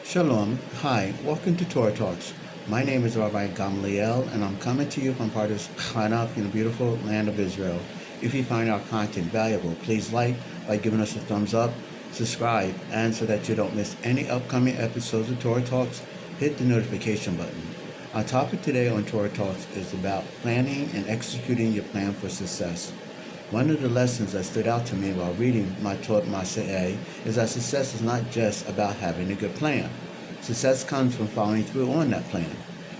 Shalom. Hi. Welcome to Torah Talks. My name is Rabbi Gamliel, and I'm coming to you from Pardes Chanaf in the beautiful land of Israel. If you find our content valuable, please like by giving us a thumbs up, subscribe, and so that you don't miss any upcoming episodes of Torah Talks, hit the notification button. Our topic today on Torah Talks is about planning and executing your plan for success. One of the lessons that stood out to me while reading my Torah Masa'eh is that success is not just about having a good plan. Success comes from following through on that plan.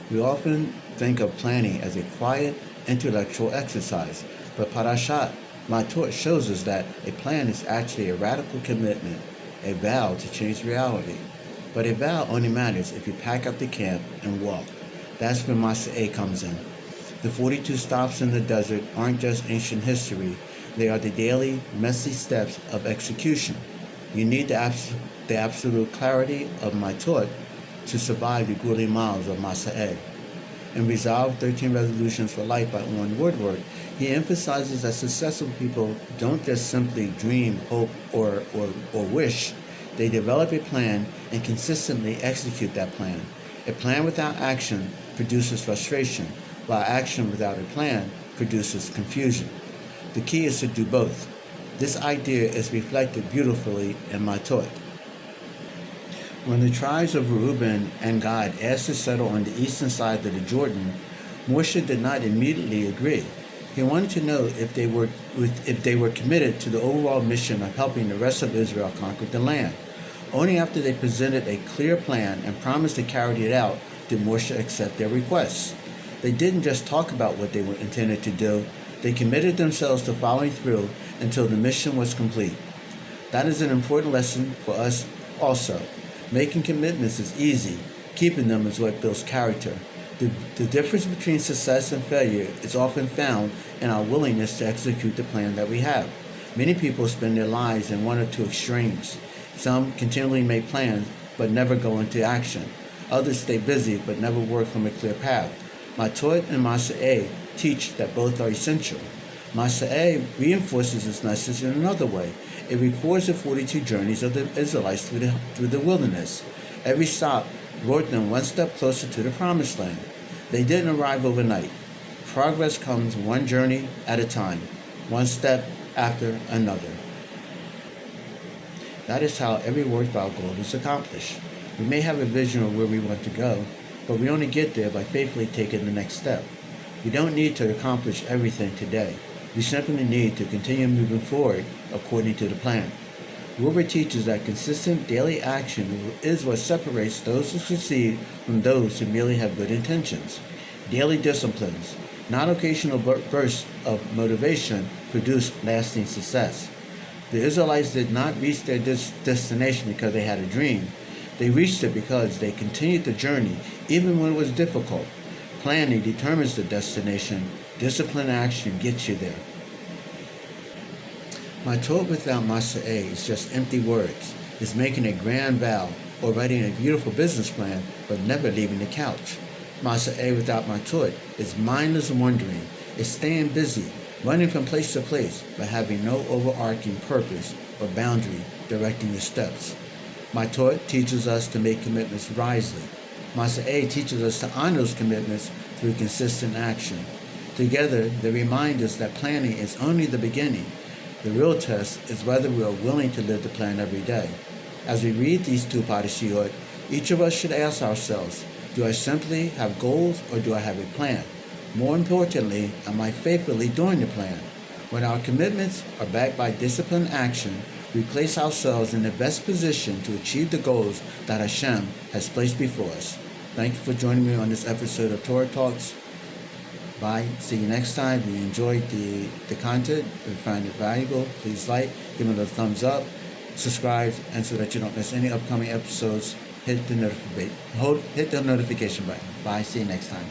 We often think of planning as a quiet, intellectual exercise, but Parashat Matot shows us that a plan is actually a radical commitment, a vow to change reality. But a vow only matters if you pack up the camp and walk. That's where Masa'eh comes in. The 42 stops in the desert aren't just ancient history, they are the daily, messy steps of execution. You need the absolute clarity of Matot to survive the grueling miles of Masa'eh. In Resolve 13 Resolutions for Life by Owen Woodward, he emphasizes that successful people don't just simply dream, hope, or wish. They develop a plan and consistently execute that plan. A plan without action produces frustration, while action without a plan produces confusion. The key is to do both. This idea is reflected beautifully in Matot. When the tribes of Reuben and Gad asked to settle on the eastern side of the Jordan, Moshe did not immediately agree. He wanted to know if they were committed to the overall mission of helping the rest of Israel conquer the land. Only after they presented a clear plan and promised to carry it out did Moshe accept their requests. They didn't just talk about what they were intended to do, they committed themselves to following through until the mission was complete. That is an important lesson for us also. Making commitments is easy, keeping them is what builds character. The difference between success and failure is often found in our willingness to execute the plan that we have. Many people spend their lives in one or two extremes. Some continually make plans but never go into action. Others stay busy but never work from a clear path. Matot and Masa'eh teach that both are essential. Masa'eh reinforces this message in another way. It records the 42 journeys of the Israelites through the wilderness. Every stop brought them one step closer to the promised land. They didn't arrive overnight. Progress comes one journey at a time, one step after another. That is how every worthwhile goal is accomplished. We may have a vision of where we want to go, but we only get there by faithfully taking the next step. We don't need to accomplish everything today. We simply need to continue moving forward according to the plan. Wilbur teaches that consistent daily action is what separates those who succeed from those who merely have good intentions. Daily disciplines, not occasional bursts of motivation, produce lasting success. The Israelites did not reach their destination because they had a dream. They reached it because they continued the journey, even when it was difficult. Planning determines the destination. Disciplined action gets you there. Matot without Masa'eh is just empty words. It's making a grand vow or writing a beautiful business plan, but never leaving the couch. Masa'eh without Matot is mindless wandering. It's staying busy, running from place to place, but having no overarching purpose or boundary directing your steps. Matot teaches us to make commitments wisely. Masa'eh teaches us to honor those commitments through consistent action. Together, they remind us that planning is only the beginning. The real test is whether we are willing to live the plan every day. As we read these two parashiyot, each of us should ask ourselves, do I simply have goals or do I have a plan? More importantly, am I faithfully doing the plan? When our commitments are backed by disciplined action, we place ourselves in the best position to achieve the goals that Hashem has placed before us. Thank you for joining me on this episode of Torah Talks. Bye. See you next time. If you enjoyed the content, if you find it valuable, please like, give it a thumbs up, subscribe, and so that you don't miss any upcoming episodes, hit the notification button. Bye. See you next time.